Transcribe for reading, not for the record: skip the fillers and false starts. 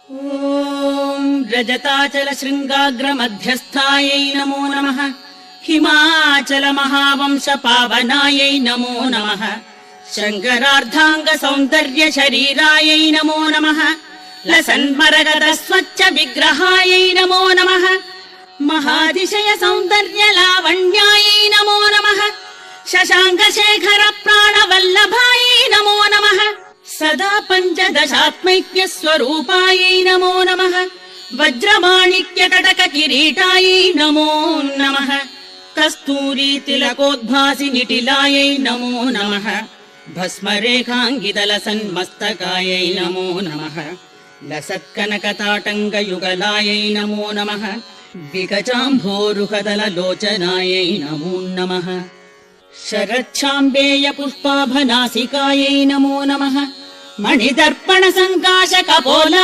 ॐ रजताचल शृङ्गाग्र मध्यस्थायै नमो नमः। हिमाचल महावंश पावनायै नमो नमः। शङ्करार्धाङ्ग सौन्दर्य शरीरायै नमो नमः। लसन्मरगद स्वच्छ विग्रहायै नमो नमः। महातिशय सौन्दर्य लावण्यायै नमो नमः। शशाङ्क शेखर प्राणवल्लभायै नमो नमः। सदा पञ्चदशात्मैक्य स्वरूपायै नमो नमः। वज्रमाणिक्य कटक किरीटायै नमो नमः। कस्तूरी तिलकोद्भासि निटिलायै नमो नमः। भस्मरेखाङ्गितलसन्मस्तकायै नमो नमः। लसत्कनकताटङ्गयुगलायै नमो नमः। विकचाम्भोरुहदललोचनायै नमो नमः। शरच्छाम्बेय पुष्पाभनासिकायै नमो नमः। मणिदर्पण सङ्काश कपोला